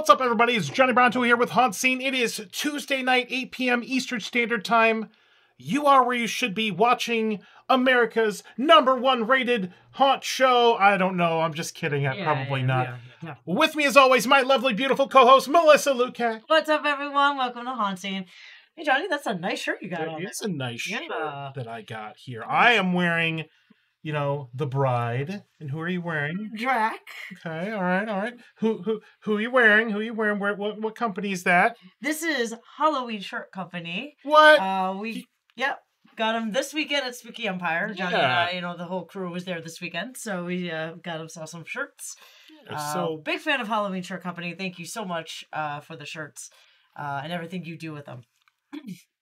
What's up, everybody? It's Johnny Bronto here with Haunt Scene. It is Tuesday night, 8 p.m. Eastern Standard Time. You are where you should be, watching America's #1 rated haunt show. I don't know. I'm just kidding. Probably not. Yeah. With me, as always, my lovely, beautiful co-host, Melissa Lukac. What's up, everyone? Welcome to Haunt Scene. Hey, Johnny, that's a nice shirt you got on. It is a nice shirt Yeah. that I got here. I am wearing, the bride. And who are you wearing? Drac. Okay, all right. Who are you wearing? Who are you wearing? What company is that? This is Halloween Shirt Company. What? Got them this weekend at Spooky Empire. Johnny and I, the whole crew was there this weekend, so we got themselves some shirts. So big fan of Halloween Shirt Company. Thank you so much for the shirts and everything you do with them.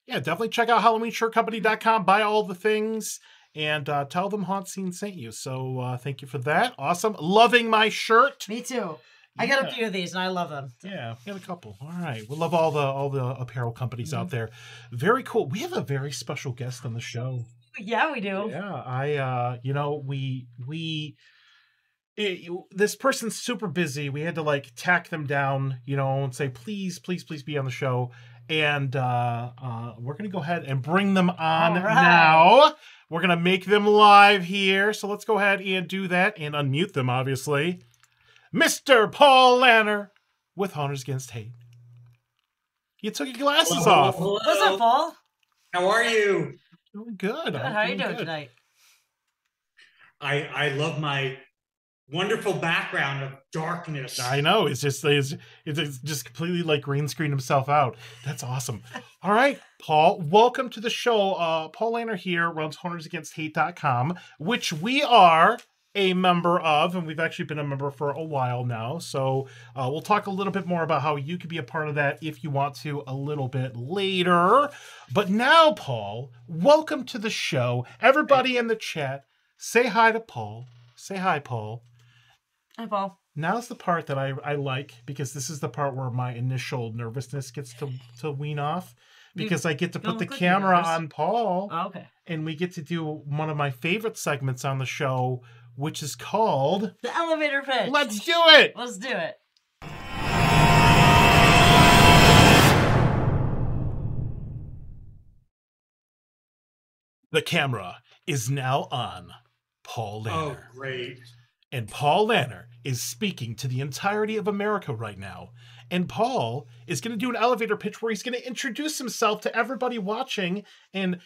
Yeah, definitely check out HalloweenShirtCompany.com. Buy all the things and tell them Haunt Scene sent you. So thank you for that. Awesome. Loving my shirt. Me too. I got a few of these and I love them. Yeah, we got a couple. All right. We love all the apparel companies out there. Very cool. We have a very special guest on the show. Yeah, we do. Yeah, this person's super busy. We had to tack them down, and say, please be on the show. And we're going to go ahead and bring them on now. We're going to make them live here. So let's go ahead and do that and unmute them, obviously. Mr. Paul Lanner with Haunters Against Hate. You took your glasses off. Hello. What's up, Paul? How are you? Doing good. How are you doing tonight? I love my wonderful background of darkness. I know. It's just completely green screen himself out. That's awesome. All right, Paul, welcome to the show. Paul Lanner here runs HauntersAgainstHate.com, which we are a member of, and we've actually been a member for a while now. So we'll talk a little bit more about how you could be a part of that if you want to a little bit later. But now, Paul, welcome to the show. Everybody in the chat, say hi to Paul. Say hi, Paul. Hi, Paul. Now's the part that I like, because this is the part where my initial nervousness gets to wean off, because I get to put the camera on Paul. Oh, okay. And we get to do one of my favorite segments on the show, which is called The Elevator Pitch. Let's do it. Let's do it. The camera is now on Paul Lanner. Oh, great. And Paul Lanner is speaking to the entirety of America right now. And Paul is going to do an elevator pitch where he's going to introduce himself to everybody watching and,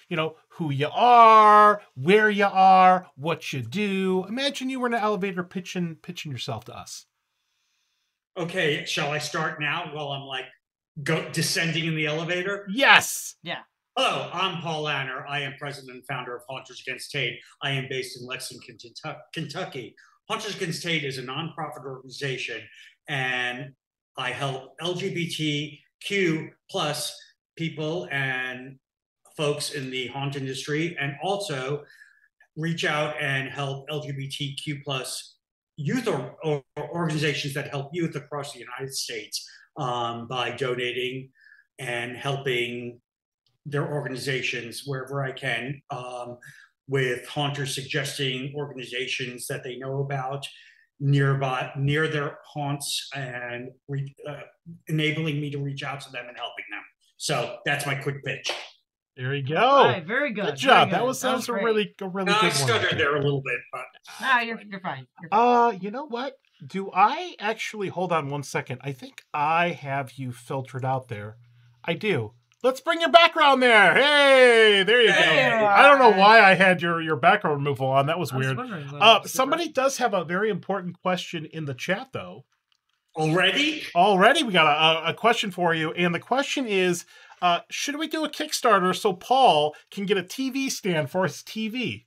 who you are, where you are, what you do. Imagine you were in an elevator pitching yourself to us. Okay, shall I start now while I'm descending in the elevator? Yes. Yeah. Hello, I'm Paul Lanner. I am president and founder of Haunters Against Hate. I am based in Lexington, Kentucky. Haunters Against Hate is a nonprofit organization, and I help LGBTQ plus people and folks in the haunt industry, and also reach out and help LGBTQ plus youth or organizations that help youth across the United States by donating and helping their organizations wherever I can, with haunters suggesting organizations that they know about near their haunts, and enabling me to reach out to them and helping them. So that's my quick pitch. There you go. All right, very good. Good job. Very good. That was a really good one. I stuttered there a little bit, but No, you're fine. You're fine. You know what? Do I actually, hold on one second. I think I have you filtered out there. I do. Let's bring your background there. Hey, there you go. I don't know why I had your background removal on. That was weird. Somebody does have a very important question in the chat, though. Already, we got a question for you. And the question is, should we do a Kickstarter so Paul can get a TV stand for his TV?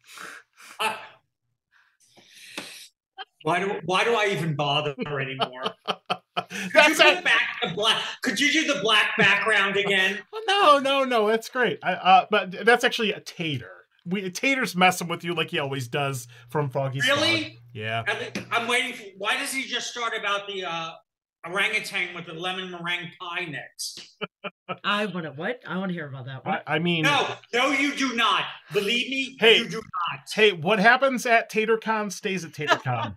Why do I even bother anymore? Could you do the black background again? No, that's great. But that's actually a Tater. Tater's messing with you like he always does from Froggy's Really? Frog. Yeah. I'm waiting for. Why does he just start about the orangutan with the lemon meringue pie next? I want to hear about that one. I mean, no, you do not. Believe me, hey, you do not. Hey, what happens at TaterCon stays at TaterCon.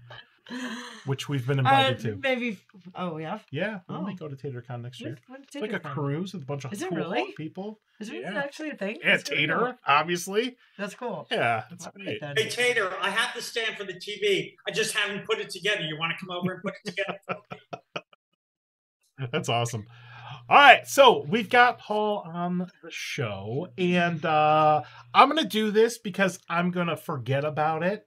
which we've been invited to. Maybe. Oh, yeah. Yeah, we Oh. might go to TaterCon next year. When's It's like a TaterCon? cruise with a bunch of Is it cool really? people. Is it Yeah. actually a thing? Yeah, That's really Tater, cool. obviously. That's cool. Yeah, it's I'll write great. that Hey, down. Tater, I have the stand for the TV. I just haven't put it together. You want to come over and put it together? That's awesome. All right, so we've got Paul on the show, and I'm going to do this because I'm going to forget about it.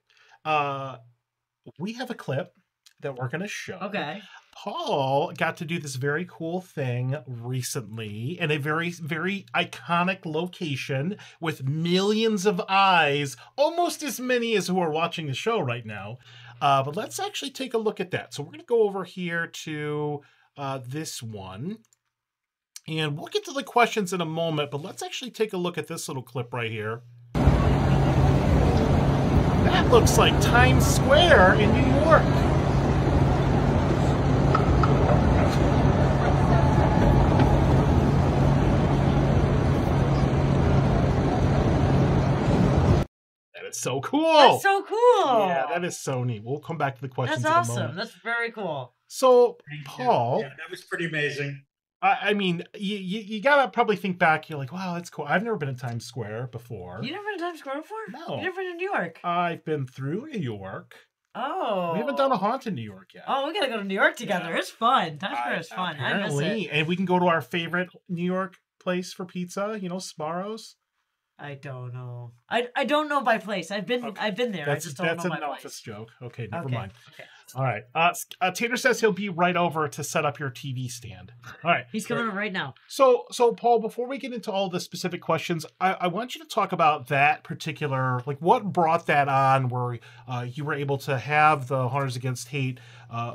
We have a clip that we're going to show. Okay. Paul got to do this very cool thing recently in a very, very iconic location with millions of eyes, almost as many as who are watching the show right now. But let's actually take a look at that. So we're going to go over here to this one. And we'll get to the questions in a moment, but let's actually take a look at this little clip right here. That looks like Times Square in New York. That is so cool. That's so cool. Yeah, that is so neat. We'll come back to the questions That's in a awesome. moment. That's very cool. So, Thank you. Paul, Yeah, that was pretty amazing. I mean, you gotta probably think back. You're like, wow, that's cool. I've never been in Times Square before. You never been to Times Square before? No. You never been to New York? I've been through New York. Oh. We haven't done a haunt in New York yet. Oh, we gotta go to New York together. Yeah. It's fun. Times Square is fun. I miss Apparently, it. and we can go to our favorite New York place for pizza. You know, Sbarro's. I don't know. I don't know by place. I've been there. I That's just don't know an by office place. joke. Okay, never Okay. mind. Okay. All right. Tater says he'll be right over to set up your TV stand. All right. He's coming right now. So Paul, before we get into all the specific questions, I want you to talk about that particular, like what brought that on where you were able to have the Hunters Against Hate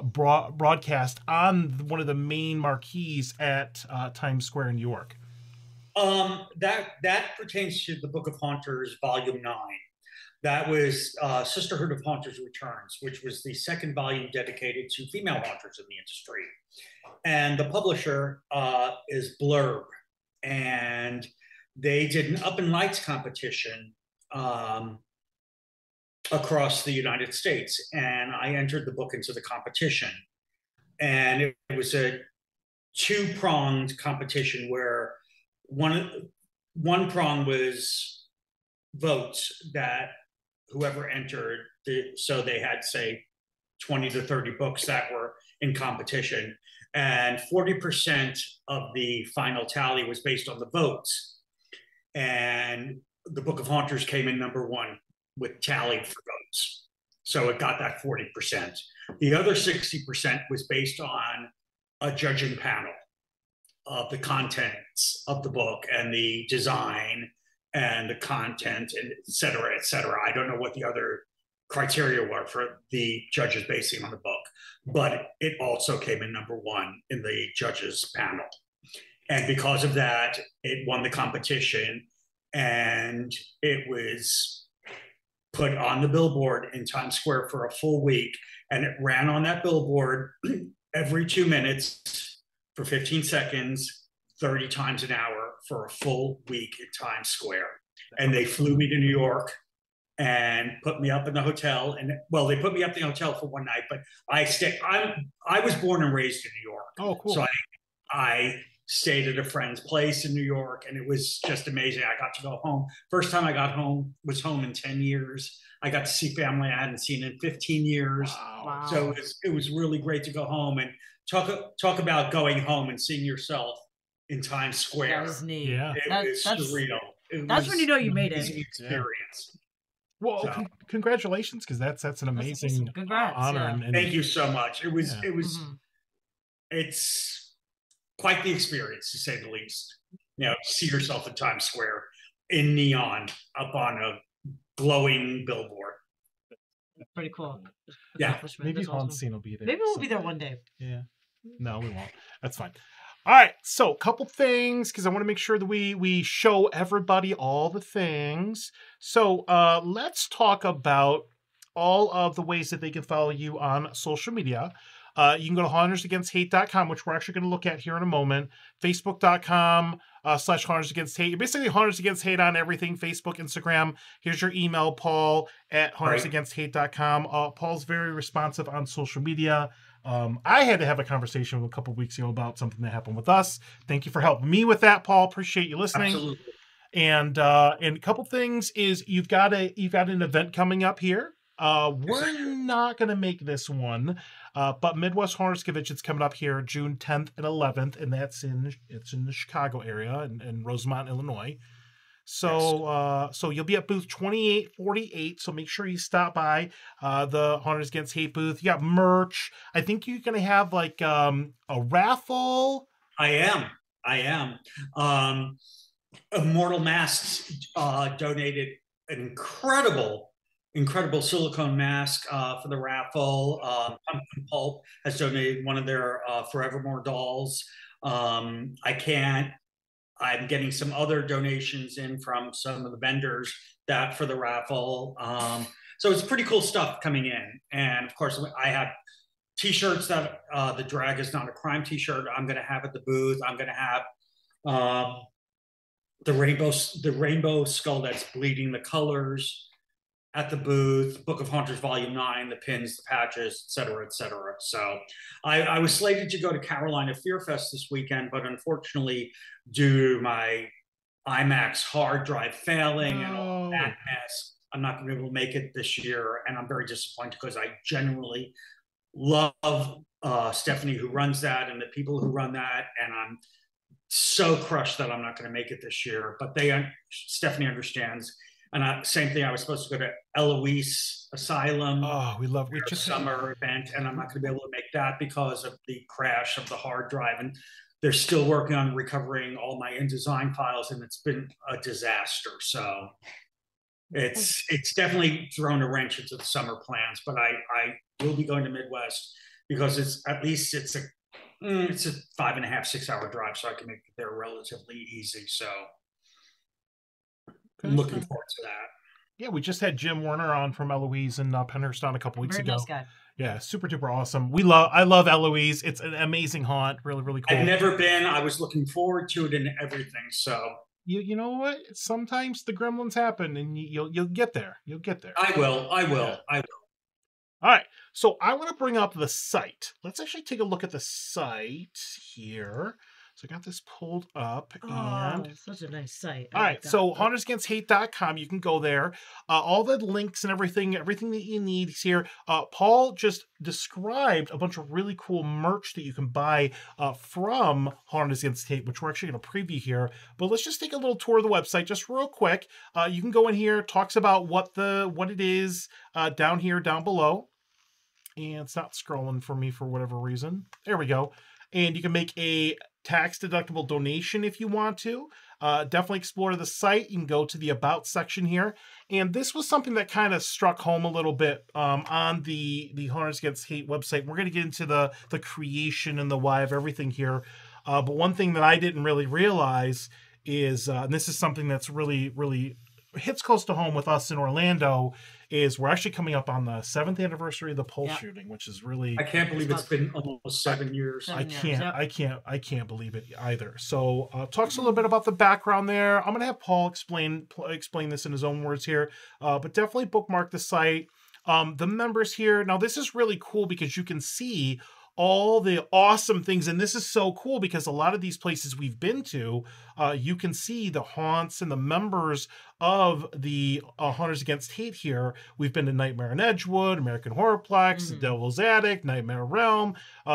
broadcast on one of the main marquees at Times Square in New York. That pertains to the Book of Haunters, Volume 9. That was Sisterhood of Haunters Returns, which was the second volume dedicated to female haunters in the industry. And the publisher is Blurb. And they did an Up in Lights competition across the United States. And I entered the book into the competition. And it was a two-pronged competition where one prong was votes that whoever entered, so they had, say, 20 to 30 books that were in competition. And 40% of the final tally was based on the votes. And the Book of Haunters came in number one with tallied for votes. So it got that 40%. The other 60% was based on a judging panel of the contents of the book and the design and the content, and et cetera, et cetera. I don't know what the other criteria were for the judges basing on the book, but it also came in number one in the judges panel. And because of that, it won the competition, and it was put on the billboard in Times Square for a full week. And it ran on that billboard every 2 minutes for 15 seconds, 30 times an hour for a full week in Times Square. And they flew me to New York and put me up in the hotel. And well, they put me up in the hotel for one night, but I was born and raised in New York. Oh, cool. So I stayed at a friend's place in New York, and it was just amazing. I got to go home. First time I got home was home in 10 years. I got to see family I hadn't seen in 15 years. Wow. So it was really great to go home and talk about going home and seeing yourself in Times Square. That was neat. Yeah. It was surreal. That's when you know you made it. Amazing experience. Well, So- congratulations, because that's an amazing Congrats, honor. yeah. And Thank you so much. It was Mhm. it's quite the experience, to say the least. You know, see yourself in Times Square in neon up on a glowing billboard. Pretty cool. Yeah. Accomplishment. maybe That's awesome. Hansine will be there. Maybe we'll so- be there one day. Yeah. No, we won't. That's fine. All right. So, couple things, because I want to make sure that we show everybody all the things. So, let's talk about all of the ways that they can follow you on social media. You can go to huntersagainst.hate.com, which we're actually going to look at here in a moment. Facebook.com / Hunters Against Hate. You're basically Hunters Against Hate on everything. Facebook, Instagram. Here's your email, Paul at huntersagainst.hate.com. Paul's very responsive on social media. I had to have a conversation a couple weeks ago about something that happened with us. Thank you for helping me with that, Paul. Appreciate you listening. Absolutely. And a couple things is you've got an event coming up here. We're not going to make this one, but Midwest Hornets Convention's coming up here June 10th and 11th, and it's in the Chicago area in Rosemont, Illinois. So so you'll be at booth 2848. So make sure you stop by the Hunters Against Hate booth. You got merch. I think you're going to have like a raffle. I am. Immortal Masks donated an incredible silicone mask for the raffle. Pumpkin Pulp has donated one of their Forevermore dolls. I'm getting some other donations in from some of the vendors that for the raffle. So it's pretty cool stuff coming in. And of course, I have t-shirts that the Drag is Not a Crime t-shirt I'm going to have at the booth. I'm going to have the rainbow skull that's bleeding the colors at the booth, Book of Haunters Volume 9, the pins, the patches, et cetera, et cetera. So I was slated to go to Carolina Fear Fest this weekend, but unfortunately, due to my IMAX hard drive failing and all that mess, I'm not going to be able to make it this year. And I'm very disappointed because I genuinely love Stephanie, who runs that, and the people who run that. And I'm so crushed that I'm not going to make it this year. But Stephanie understands. And same thing, I was supposed to go to Eloise Asylum. Oh, we just summer event, and I'm not going to be able to make that because of the crash of the hard drive. And they're still working on recovering all my InDesign files, and it's been a disaster. So it's definitely thrown a wrench into the summer plans. But I will be going to Midwest because it's a 5.5, 6 hour drive, so I can make it there relatively easy. So I'm looking forward to that. Yeah, we just had Jim Werner on from Eloise and Penhurst a couple weeks ago. Nice guy. Yeah, super duper awesome. I love Eloise. It's an amazing haunt. Really, really cool. I've never been. I was looking forward to it and everything. So you know what? Sometimes the gremlins happen, and you'll get there. You'll get there. I will. Yeah. I will. All right. So I want to bring up the site. Let's actually take a look at the site here. So I got this pulled up. And such a nice site. All right. So huntersagainst.hate.com. You can go there. All the links and everything that you need is here. Paul just described a bunch of really cool merch that you can buy from Hunters Against Hate, which we're actually going to preview here. But let's just take a little tour of the website just real quick. You can go in here, talks about what it is down below. And it's not scrolling for me for whatever reason. There we go. And you can make a tax-deductible donation if you want to. Definitely explore the site. You can go to the About section here. And this was something that kind of struck home a little bit on the Hunters Against Hate website. We're going to get into the creation and the why of everything here. But one thing that I didn't really realize is, and this is something that's really, really hits close to home with us in Orlando, is we're actually coming up on the 7th anniversary of the Pulse shooting, which is really... I can't believe it's been almost 7 years. I can't believe it either. So talks a little bit about the background there. I'm going to have Paul explain this in his own words here, but definitely bookmark the site. The members here. Now, this is really cool because you can see all the awesome things. And this is so cool because a lot of these places we've been to, you can see the haunts and the members of the Hunters Against Hate here. We've been to Nightmare in Edgewood, American Horrorplex, The Devil's Attic, Nightmare Realm.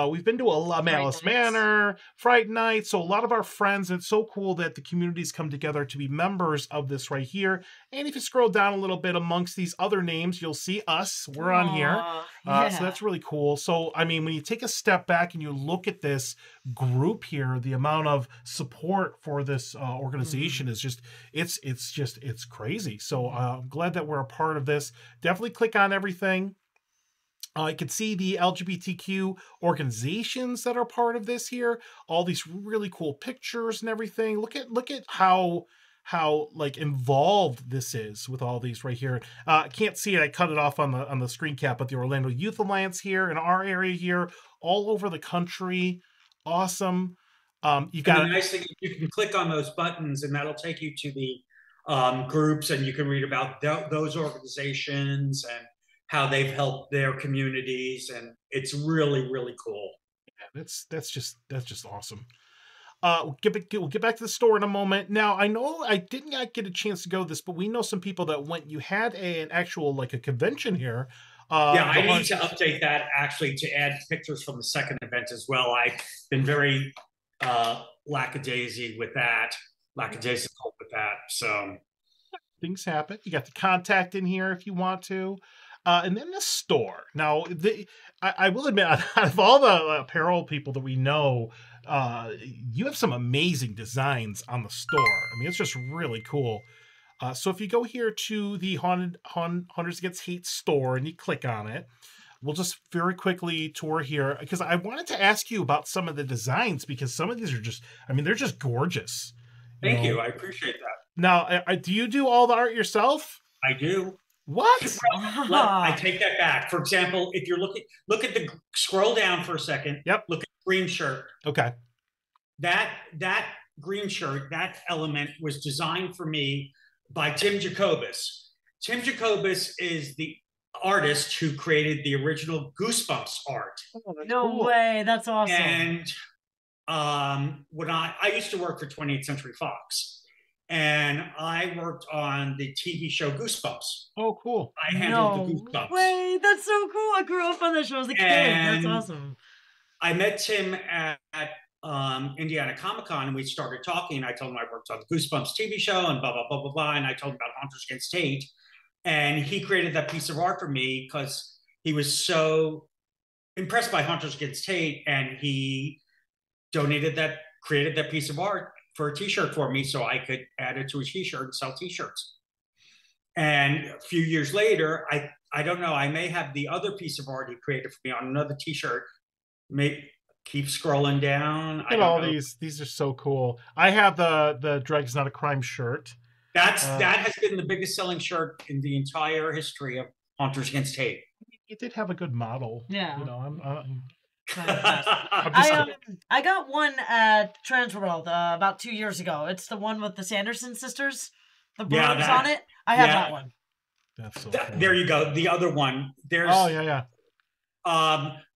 We've been to a lot, Malice Manor, Fright Night. So a lot of our friends, and it's so cool that the communities come together to be members of this right here. And if you scroll down a little bit amongst these other names, you'll see us. We're on here. So that's really cool. So, I mean, when you take a step back and you look at this group here, the amount of support for this organization is just, it's crazy. So I'm glad that we're a part of this. Definitely click on everything. You can see the LGBTQ organizations that are part of this here. All these really cool pictures and everything. Look at how how like involved this is with all these right here. Can't see it. I cut it off on the screen cap, but the Orlando Youth Alliance here in our area here, all over the country. Awesome. You got the nice thing is you can click on those buttons and that'll take you to the groups, and you can read about those organizations and how they've helped their communities, and it's really, really cool. Yeah, that's just awesome. We'll get back to the store in a moment. Now, I know I did not get a chance to go to this, but we know some people that went. You had an actual like a convention here. Yeah, I need to update that actually to add pictures from the second event as well. I've been very lackadaisical with that. So things happen. You got the contact in here if you want to. And then the store. Now, I will admit, out of all the apparel people that we know, you have some amazing designs on the store. I mean, it's just really cool. So if you go here to the Hunters Against Hate store and you click on it, we'll just very quickly tour here because I wanted to ask you about some of the designs because some of these are just, I mean, they're just gorgeous. Thank you. I appreciate that. Now, do you do all the art yourself? I do. What? Well, I take that back. For example, if you're look at scroll down for a second. Yep. Look at the green shirt. Okay. That green shirt, that element was designed for me by Tim Jacobus. Tim Jacobus is the artist who created the original Goosebumps art. Oh, no way. That's awesome. And when I used to work for 20th Century Fox. And I worked on the TV show Goosebumps. Oh, cool. I handled the Goosebumps. Wait, that's so cool. I grew up on that show as a kid. That's awesome. I met Tim at Indiana Comic-Con, and we started talking. I told him I worked on the Goosebumps TV show and blah, blah, blah, blah, blah. And I told him about Hunters Against Hate. And he created that piece of art for me because he was so impressed by Hunters Against Hate. And he created that piece of art for a t-shirt for me so I could add it to a t-shirt and sell t-shirts. And a few years later, I don't know, I may have the other piece of art he created for me on another t-shirt. Keep scrolling down. Look at all these are so cool. I have the Dragon's Not a Crime shirt. That has been the biggest selling shirt in the entire history of Hunters Against Hate. It did have a good model. Yeah. You know, I'm I got one at Transworld about 2 years ago. It's the one with the Sanderson sisters, the brothers on it. I have that one. That's so cool. There you go. The other one. There's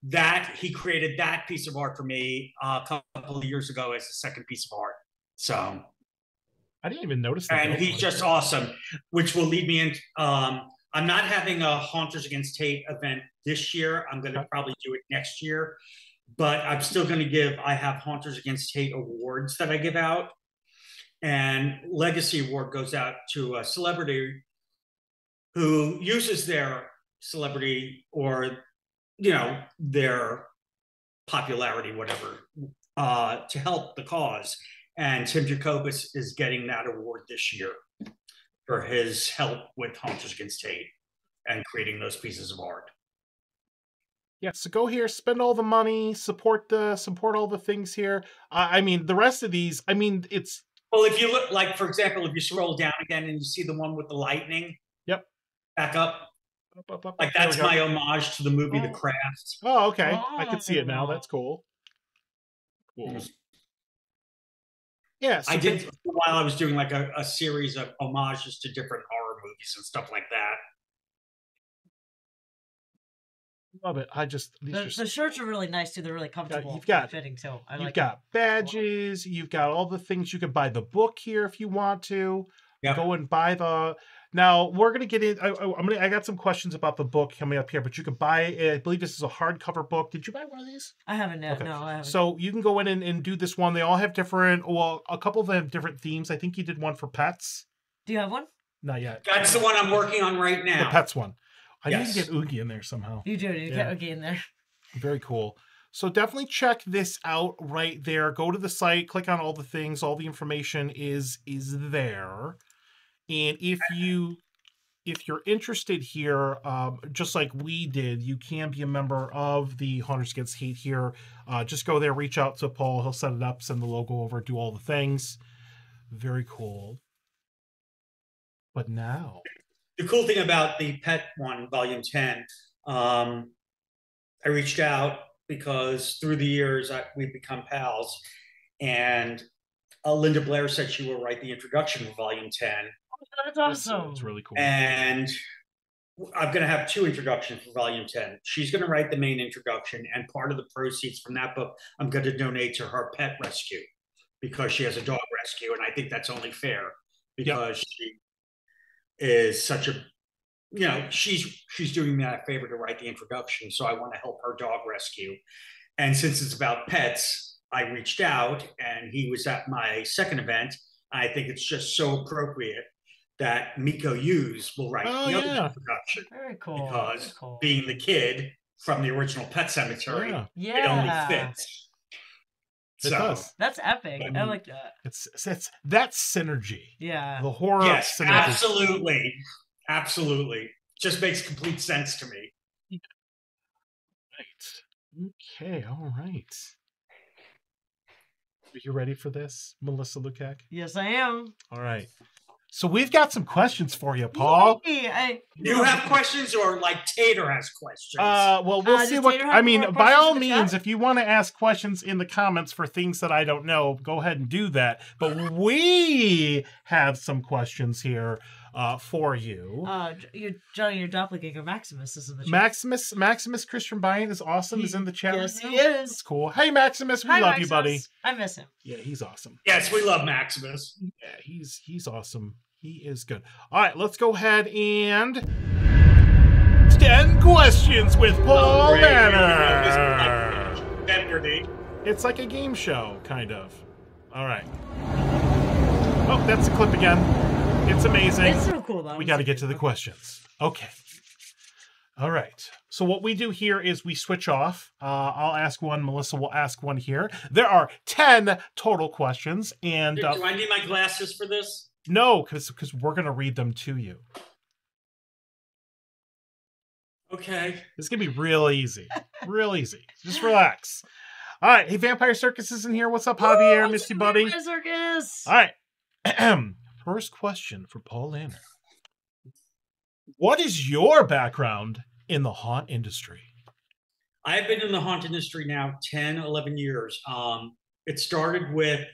that he created that piece of art for me a couple of years ago as a second piece of art. So I didn't even notice that. And he's just awesome, which will lead me in. I'm not having a Hunters Against Hate event this year. I'm going to probably do it next year, but I'm still going to I have Hunters Against Hate awards that I give out. And Legacy Award goes out to a celebrity who uses their celebrity or, their popularity, whatever, to help the cause. And Tim Jacobus is getting that award this year for his help with Hunters Against Hate and creating those pieces of art. Yeah, so go here, spend all the money, support all the things here. I mean, the rest of these, I mean, it's... Well, if you look, like, for example, if you scroll down again and you see the one with the lightning. Yep. Back up. Like, that's my homage to the movie The Craft. Oh, okay. I can see it now. That's cool. Cool. Yeah, so I did while I was doing like a series of homages to different horror movies and stuff like that. Love it. The shirts are really nice too. They're really comfortable. You've got fitting too. You've got badges. You've got all the things. You can buy the book here if you want to. Yep. Go and buy the. Now we're gonna get in. I got some questions about the book coming up here, but you can buy. I believe this is a hardcover book. Did you buy one of these? I haven't yet. Okay. No, I haven't. So you can go in and do this one. They all have different. Well, a couple of them have different themes. I think you did one for pets. Do you have one? Not yet. That's the one I'm working on right now. The pets one. I need to get Oogie in there somehow. You do. You get Oogie in there. Very cool. So definitely check this out right there. Go to the site, click on all the things. All the information is there. And if you're interested here, just like we did, you can be a member of the Hunters Against Hate here. Just go there, reach out to Paul. He'll set it up, send the logo over, do all the things. Very cool. But now, The cool thing about the Pet one, Volume 10, I reached out because through the years we've become pals, and Linda Blair said she will write the introduction for Volume 10, That's awesome. it's really cool. and I'm going to have 2 introductions for Volume 10. She's going to write the main introduction, and part of the proceeds from that book I'm going to donate to her pet rescue because she has a dog rescue, and I think that's only fair because she is such a, you know, she's doing me a favor to write the introduction, so I want to help her dog rescue. And since it's about pets, I reached out, and he was at my second event. I think it's just so appropriate that Miko Hughes will write the other introduction. Very cool. Because Very cool. being the kid from the original Pet Cemetery, Yeah. it only fits. It does. That's epic. I like that. It's that's synergy. Yeah. The horror Yes, synergy. absolutely. Just makes complete sense to me. Right. Okay. All right. Are you ready for this, Melissa Lukac? Yes, I am. All right. So we've got some questions for you, Paul. You have questions, or like Tater has questions? Well, we'll see what. I mean, more by all questions in the means, chat? if you want to ask questions in the comments for things that I don't know, go ahead and do that. But we have some questions here for you. Johnny, your doppelganger Maximus is in the chat. Maximus Christian Bryant is awesome. Is in the chat. Yes, right he now. is. That's cool. Hey, Maximus, we love you, buddy. I miss him. Yeah, he's awesome. Yes, we love Maximus. Yeah, he's awesome. He is good. All right, let's go ahead and 10 questions with Paul Lanner. It's like a game show, kind of. All right. Oh, that's the clip again. It's amazing. It's so cool, though. We got to get to the questions. Okay. All right. So what we do here is we switch off. I'll ask one. Melissa will ask one here. There are 10 total questions. And do I need my glasses for this? No, because we're going to read them to you. Okay. This is going to be real easy. Real easy. Just relax. All right. Hey, Vampire Circus is in here. What's up, Javier? Missed you, buddy. Vampire Circus. All right. First question for Paul Lanner. What is your background in the haunt industry? I've been in the haunt industry now 10, 11 years. It started with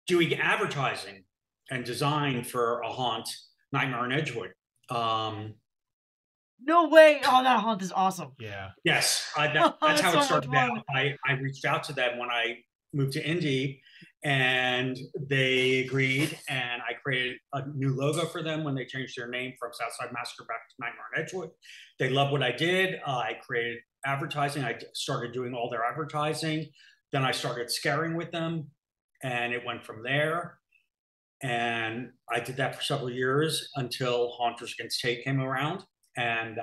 doing advertising and design for a haunt, Nightmare on Edgewood. No way. Oh, that haunt is awesome. Yeah. Yes, that's how it started much out. I reached out to them when I moved to Indy, and they agreed, and I created a new logo for them when they changed their name from Southside Massacre back to Nightmare on Edgewood. They loved what I did. I created advertising. I started doing all their advertising. Then I started scaring with them, and it went from there. And I did that for several years until Haunters Against Hate came around. And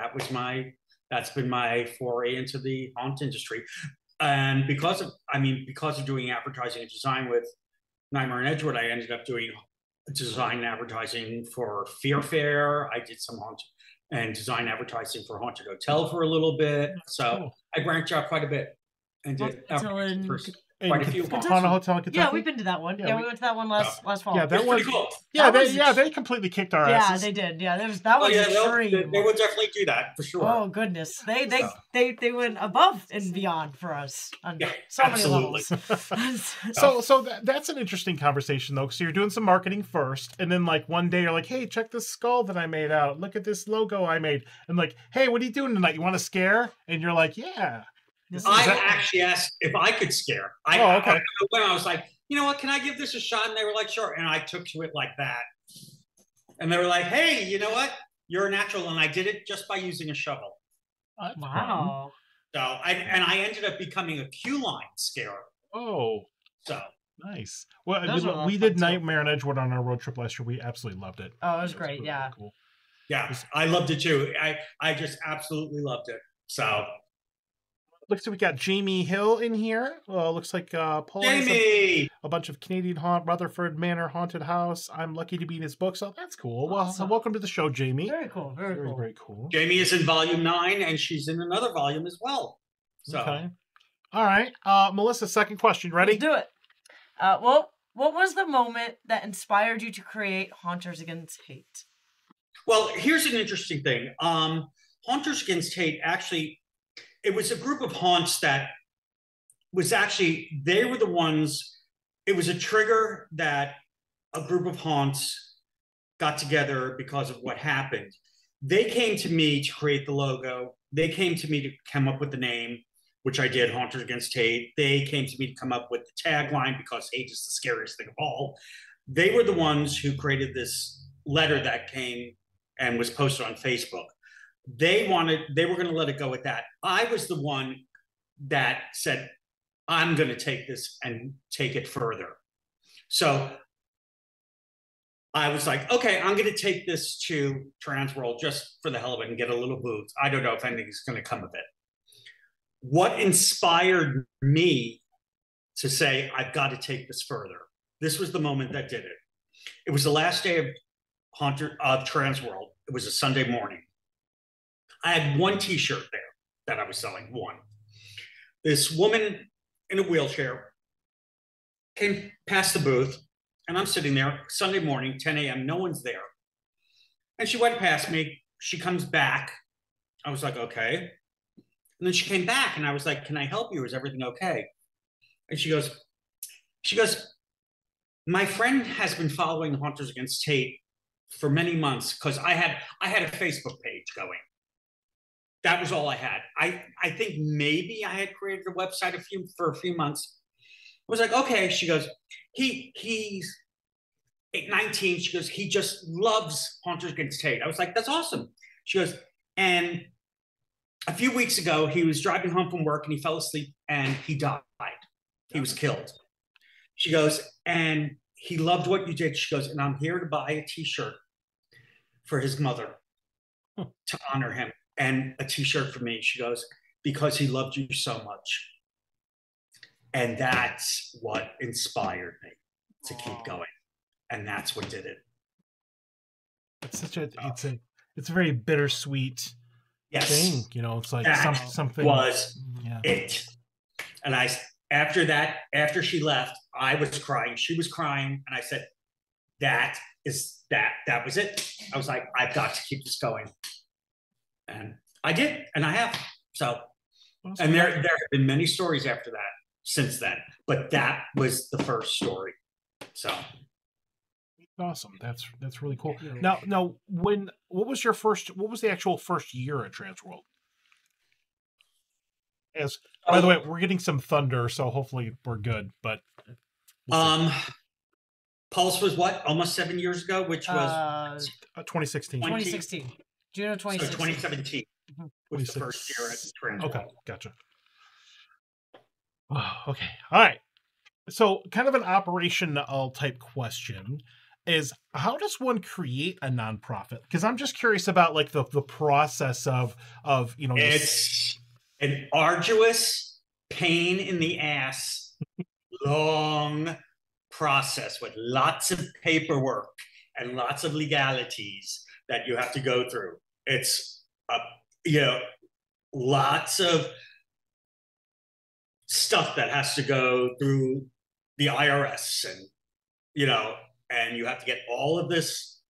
that's been my foray into the haunt industry. And because of doing advertising and design with Nightmare on Edgewood, I ended up doing design and advertising for Fear Fair. I did some haunt and design advertising for Haunted Hotel for a little bit. So I branched out quite a bit and did advertising for quite a few Haunted Hotel in Kentucky? Yeah, we've been to that one. Yeah, we went to that one last fall. Yeah, that was pretty cool. Yeah, they completely kicked our asses. Yeah, they did. Yeah, that was extreme. They would definitely do that for sure. Oh goodness, they went above and beyond for us on so absolutely. many levels. So that's an interesting conversation though, because you're doing some marketing first, and then like one day you're like, hey, check this skull that I made out. Look at this logo I made, and like, hey, what are you doing tonight? You want to scare? And you're like, yeah. I actually asked if I could scare. Okay. I was like, you know what, can I give this a shot? And they were like, sure. And I took to it like that. And they were like, hey, you know what? You're a natural. And I did it just by using a shovel. Wow. So I ended up becoming a Q-line scarer. Oh. So nice. Well, we did Nightmare on Edgewood on our road trip last year. We absolutely loved it. Oh, it was great. Really cool. Yeah, I loved it too. I just absolutely loved it. So looks like we got Jamie Hill in here. Looks like Paul has a bunch of Canadian haunt, Rutherford Manor Haunted House. I'm lucky to be in his book, so that's cool. Awesome. Well, welcome to the show, Jamie. Very cool. Very cool. Jamie is in volume 9, and she's in another volume as well. So. Okay. All right. Melissa, second question. Ready? Let's do it. Well, what was the moment that inspired you to create Haunters Against Hate? Well, here's an interesting thing. Haunters Against Hate, actually, it was a group of haunts that was actually, they were the ones, it was a trigger that a group of haunts got together because of what happened. They came to me to create the logo. They came to me to come up with the name, which I did, Haunters Against Hate. They came to me to come up with the tagline because hate is the scariest thing of all. They were the ones who created this letter that came and was posted on Facebook. They were going to let it go at that. I was the one that said, I'm going to take this and take it further. So I was like, okay, I'm going to take this to Transworld just for the hell of it and get a little booth. I don't know if anything's going to come of it. What inspired me to say, I've got to take this further? This was the moment that did it. It was the last day of Transworld. It was a Sunday morning. I had one t-shirt there that I was selling, one. This woman in a wheelchair came past the booth, and I'm sitting there Sunday morning, 10 a.m., no one's there. And she went past me. She comes back. I was like, okay. And then she came back, and I was like, can I help you? Is everything okay? And she goes, my friend has been following Haunters Against Hate for many months because I had a Facebook page going. That was all I had. I think maybe I had created a website for a few months. I was like, okay. She goes, he's 19. She goes, he just loves Haunters Against Hate. I was like, that's awesome. She goes, and a few weeks ago, he was driving home from work and he fell asleep and he died. He was killed. She goes, and he loved what you did. She goes, and I'm here to buy a t-shirt for his mother to honor him, and a t-shirt for me. She goes, because he loved you so much. And that's what inspired me to keep going. And that's what did it. It's it's a very bittersweet thing. You know, it's like something was it. And after she left, I was crying. She was crying. And I said, that was it. I was like, I've got to keep this going. And I did, and I have. So, and there have been many stories after that since then, but that was the first story. So awesome. That's really cool. Now, what was the actual first year at Transworld? By the way, we're getting some thunder, so hopefully we're good. But Pulse was what? Almost 7 years ago, which was 2016. 2016. June of 2016. So 2017 was the first year at Transworld. Okay, gotcha. Oh, okay, all right. So, kind of an operational type question is, how does one create a nonprofit? Because I'm just curious about like the process of it's an arduous, pain in the ass, long process with lots of paperwork and lots of legalities that you have to go through. It's lots of stuff that has to go through the IRS, and you have to get all of this,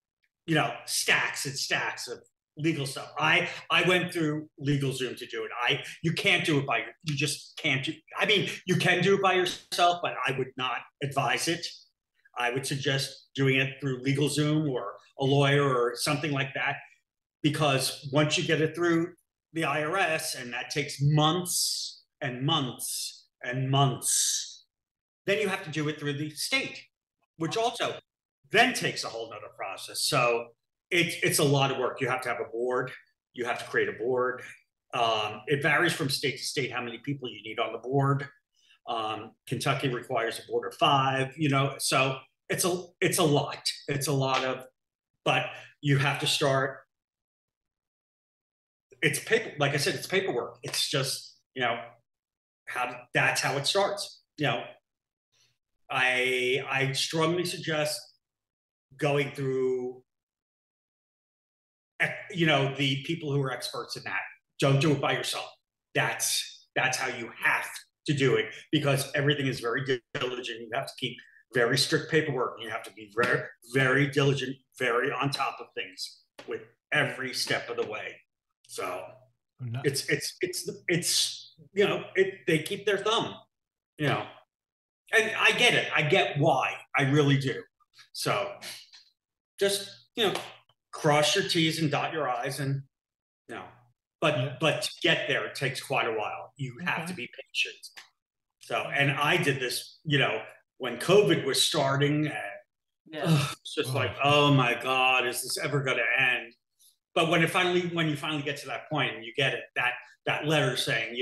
stacks and stacks of legal stuff. I went through LegalZoom to do it. You can't do it you just can't do. I mean, you can do it by yourself, but I would not advise it. I would suggest doing it through LegalZoom or a lawyer or something like that, because once you get it through the IRS, and that takes months and months and months, then you have to do it through the state, which also then takes a whole nother process. So it's a lot of work. You have to have a board. You have to create a board. It varies from state to state how many people you need on the board. Kentucky requires a board of 5, so it's a lot. It's a lot of, but you have to start. It's paper, like I said, it's paperwork. It's just, that's how it starts. I strongly suggest going through, the people who are experts in that. Don't do it by yourself. That's how you have to do it, because everything is very diligent. You have to keep very strict paperwork. You have to be very, very diligent, very on top of things with every step of the way. So it's they keep their thumb, and I get it. I get why. I really do. So just cross your T's and dot your I's, and but to get there, it takes quite a while. You have to be patient. So, and I did this, when COVID was starting, and it's just like, oh my God, is this ever going to end? But when you finally get to that point and you get it, that letter saying,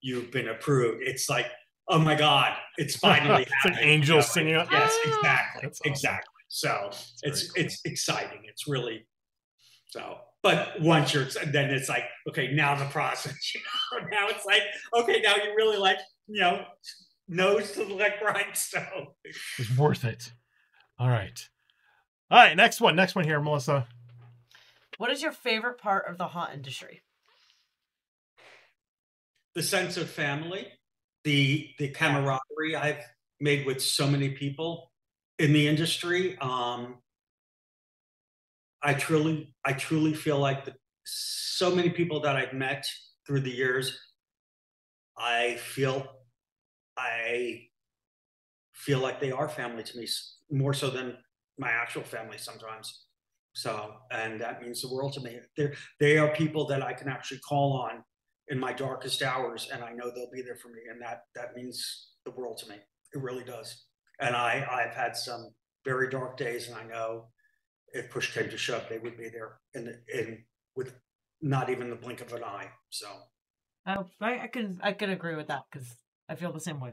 you've been approved, it's like, oh my God, it's finally it's happening. An angel singing. Yes, exactly. Awesome. Exactly. So That's it's exciting. It's really so. But once then it's like, okay, now the process. Now it's like, okay, now you really like, nose to the grindstone. It's worth it. All right. Next one here, Melissa. What is your favorite part of the haunt industry? The sense of family, the camaraderie I've made with so many people in the industry. I truly feel like so many people that I've met through the years, I feel like they are family to me, more so than my actual family sometimes. So, and that means the world to me. They are people that I can actually call on in my darkest hours, and I know they'll be there for me, and that means the world to me. It really does. And I've had some very dark days, and I know if push came to shove, they would be there in with not even the blink of an eye. So, I can agree with that, because I feel the same way.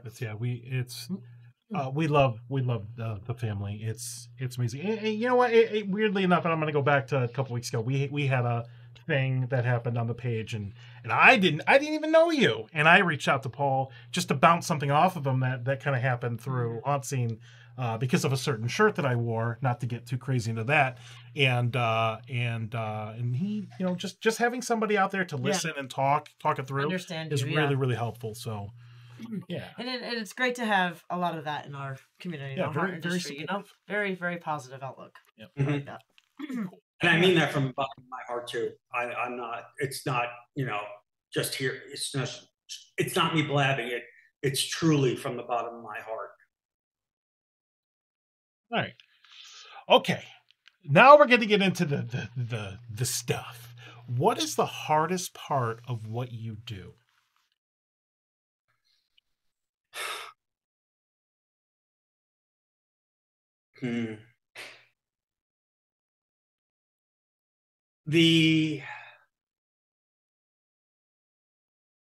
We love the family. It's amazing. And you know what? Weirdly enough, and I'm going to go back to a couple weeks ago. We had a thing that happened on the page, and I didn't even know you, and I reached out to Paul just to bounce something off of him that kind of happened through Haunt Scene, because of a certain shirt that I wore. Not to get too crazy into that, and he, just having somebody out there to listen and talk it through is really helpful. So. Yeah, and it's great to have a lot of that in our community, very industry. Very, very positive outlook. Yep. I like that. And I mean that from the bottom of my heart too. I'm not. It's not. Just here. It's not me blabbing it. It's truly from the bottom of my heart. All right. Okay. Now we're going to get into the stuff. What is the hardest part of what you do?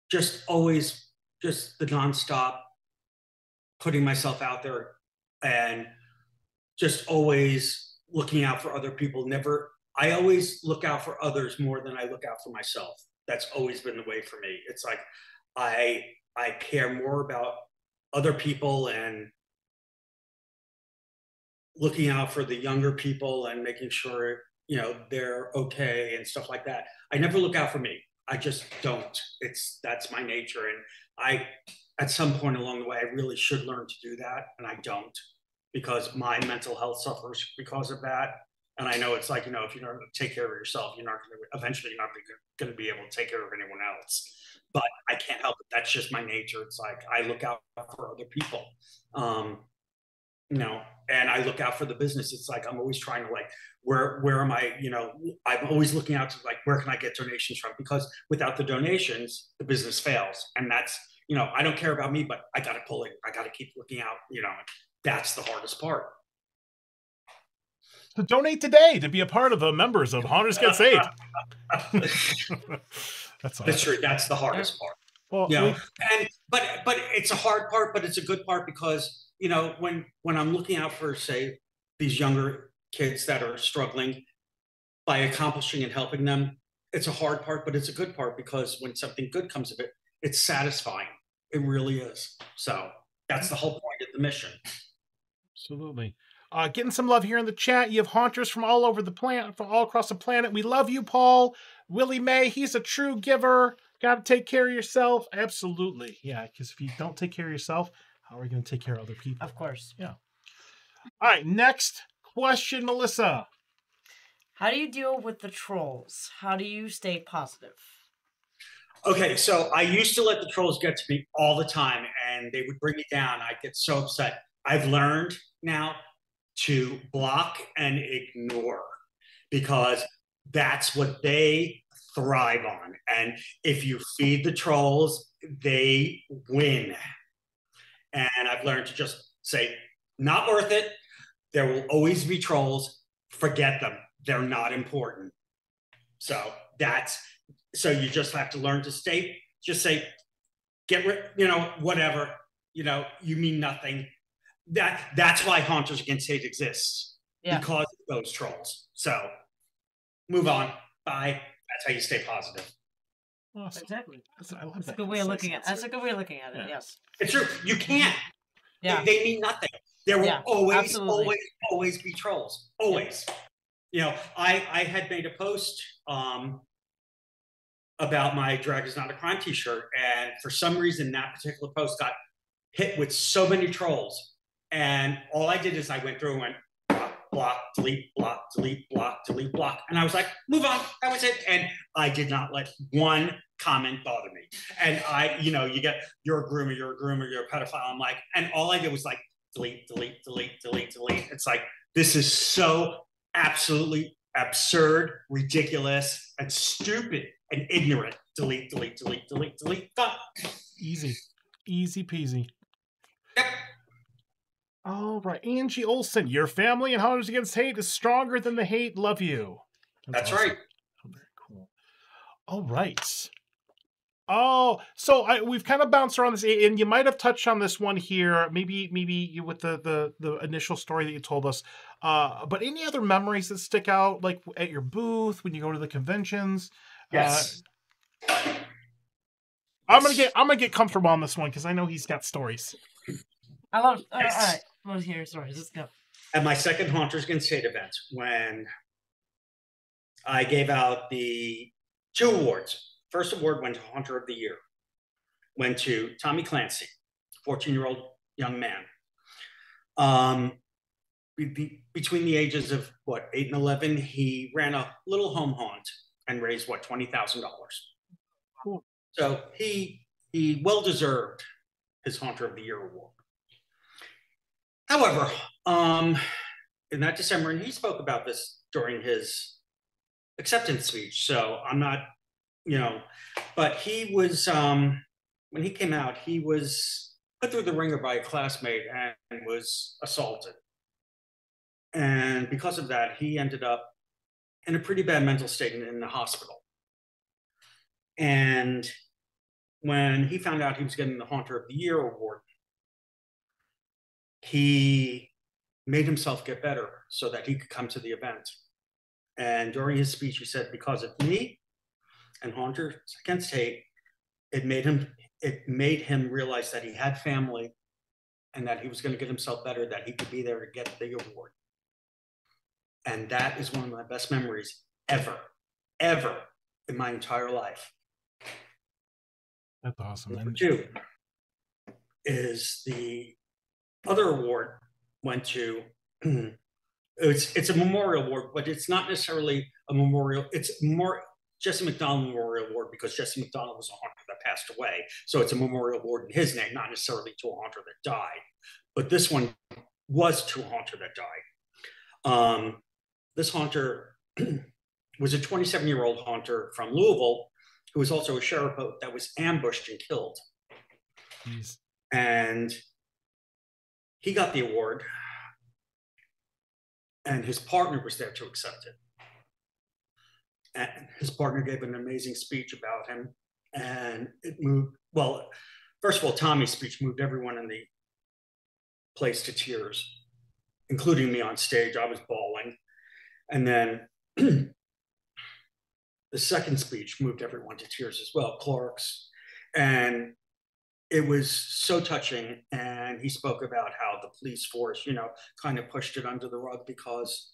Just the nonstop putting myself out there, and just always looking out for other people. I always look out for others more than I look out for myself. That's always been the way for me. It's like I care more about other people and looking out for the younger people and making sure they're okay and stuff like that. I never look out for me. I just don't. That's my nature, and at some point along the way, I really should learn to do that, and I don't, because my mental health suffers because of that. And I know it's like, if you're not going to take care of yourself, eventually you're not going to be able to take care of anyone else. But I can't help it. That's just my nature. It's like I look out for other people. And I look out for the business. It's like I'm always trying to where am I? I'm always looking out to where can I get donations from? Because without the donations, the business fails. And that's I don't care about me, but I got to pull it. I got to keep looking out. That's the hardest part. So donate today to be a part of the members of Haunters Get Saved. That's awesome. That's true. That's the hardest part. Well, but it's a hard part, but it's a good part because when I'm looking out for, say, these younger kids that are struggling, by accomplishing and helping them, it's a hard part, but it's a good part, because when something good comes of it, it's satisfying. It really is. So that's the whole point of the mission. Absolutely. Getting some love here in the chat. You have haunters from all over the planet, from all across the planet. We love you, Paul. Willie May, he's a true giver. Got to take care of yourself. Absolutely. Yeah, because if you don't take care of yourself, how are you going to take care of other people? Of course. Yeah. All right, next question, Melissa. How do you deal with the trolls? How do you stay positive? Okay, so I used to let the trolls get to me all the time and they would bring me down. I'd get so upset. I've learned now to block and ignore because that's what they thrive on. And if you feed the trolls, they win. And I've learned to just say, not worth it. There will always be trolls. Forget them. They're not important. So so you just have to learn to just say, get rid, whatever, you mean nothing. That's why Haunters Against Hate exists, because of those trolls. So move on. Bye. That's how you stay positive. Awesome. Exactly. I love That's that. a good way of looking at it. That's a good way of looking at it, yes. It's true. You can't. Yeah. They mean nothing. There will absolutely. always be trolls. Always. I had made a post about my Drag Is Not a Crime t-shirt, and for some reason that particular post got hit with so many trolls. And all I did is I went through and went block, delete, block, delete, block, delete, block. And I was like, move on. That was it. And I did not let one comment bother me. And you get, you're a groomer, you're a pedophile. I'm like, and all I did was like, delete, delete, delete, delete, delete. It's like, this is so absolutely absurd, ridiculous, and stupid and ignorant. Delete, delete, delete, delete, delete. Done. Easy peasy. Yep. All right, Angie Olson, your family and Hunters Against Hate is stronger than the hate. Love you. That's awesome. Right. Oh, very cool. All right. Oh, so we've kind of bounced around this, and you might have touched on this one here, maybe with the initial story that you told us. But any other memories that stick out, like at your booth when you go to the conventions? Yes. I'm gonna get comfortable on this one because I know he's got stories. I love. All right, let's hear your stories. Let's go. At my second Haunters Against Hate event, when I gave out the 2 awards. First award went to Haunter of the Year. Went to Tommy Clancy, 14-year-old young man. Between the ages of 8 and 11, he ran a little home haunt and raised $20,000. Cool. So he well deserved his Haunter of the Year award. However, in that December, and he spoke about this during his acceptance speech, so I'm not, but he was, when he came out, he was put through the ringer by a classmate and was assaulted. And because of that, he ended up in a pretty bad mental state in the hospital. And when he found out he was getting the Haunter of the Year award, he made himself get better so that he could come to the event. And during his speech, he said, because of me and Haunters Against Hate, it made him realize that he had family and that he was going to get himself better, that he could be there to get the award. And that is one of my best memories ever in my entire life. That's awesome. Number 2 is the other award went to, it's a memorial award, but it's not necessarily a memorial. It's more Jesse McDonald Memorial Award because Jesse McDonald was a haunter that passed away. So it's a memorial award in his name, not necessarily to a haunter that died. But this one was to a haunter that died. This haunter was a 27-year-old haunter from Louisville who was also a sheriff that was ambushed and killed. Jeez. And he got the award, and his partner was there to accept it. And his partner gave an amazing speech about him, and it moved, well, first of all, Tommy's speech moved everyone in the place to tears, including me on stage. I was bawling. And then the second speech moved everyone to tears as well, Clark's. And it was so touching. And he spoke about how the police force, kind of pushed it under the rug because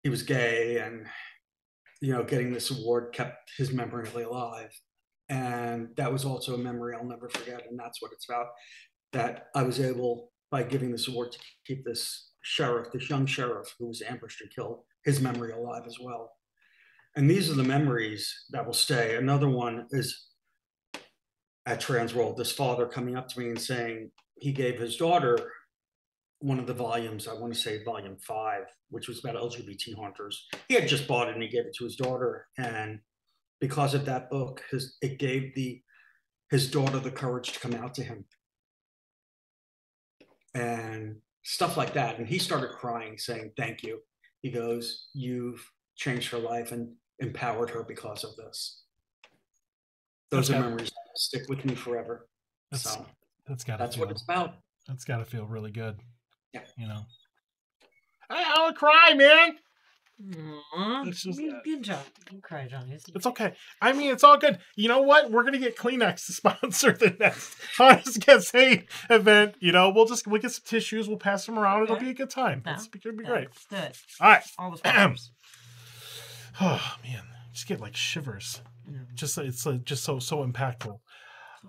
he was gay, and, getting this award kept his memory alive. And that was also a memory I'll never forget. And that's what it's about, that I was able, by giving this award, to keep this sheriff, this young sheriff who was ambushed and killed, his memory alive as well. And these are the memories that will stay. Another one is at Transworld, this father coming up to me and saying he gave his daughter one of the volumes, I want to say volume 5, which was about LGBT haunters. He had just bought it and he gave it to his daughter. And because of that book, it gave his daughter the courage to come out to him. And stuff like that. And he started crying, saying, thank you. He goes, you've changed her life and empowered her because of this. Those are memories that will stick with me forever. That's what it's about. That's got to feel really good. Yeah. You know, I don't cry, man. It's just good job. Don't cry, Johnny. It's okay. I mean, it's all good. You know what? We're gonna get Kleenex to sponsor the next Hunters Against Hate event. You know, we'll get some tissues. We'll pass them around. Okay. It'll be a good time. It's gonna be great. Good. All right. All the sponsors. Oh man, just get like shivers. Yeah. It's just so impactful.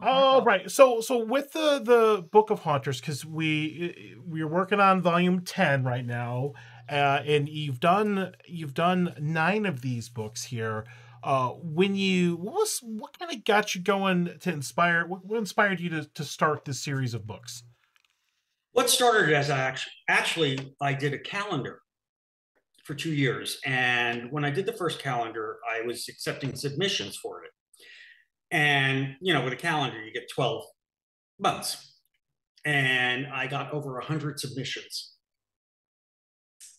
All right. So with the Book of Haunters, because we're working on volume 10 right now, and you've done 9 of these books here. What kind of got you going to inspire? What inspired you to start this series of books? What started as I did a calendar for 2 years, and when I did the first calendar, I was accepting submissions for it. And, with a calendar, you get 12 months. And I got over 100 submissions.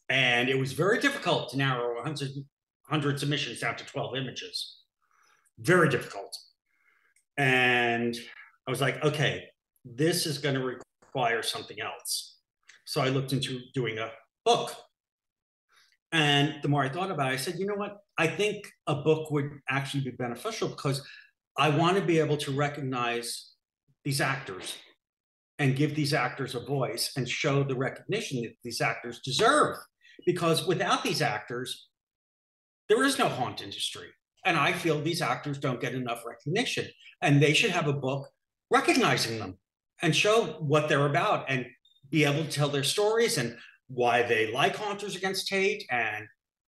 And it was very difficult to narrow 100 submissions down to 12 images. Very difficult. And I was like, okay, this is going to require something else. So I looked into doing a book. And the more I thought about it, I said, you know what? I think a book would actually be beneficial because I want to be able to recognize these actors and give these actors a voice and show the recognition that these actors deserve. Because without these actors, there is no haunt industry. And I feel these actors don't get enough recognition. And they should have a book recognizing them and show what they're about and be able to tell their stories and why they like Haunters Against Hate and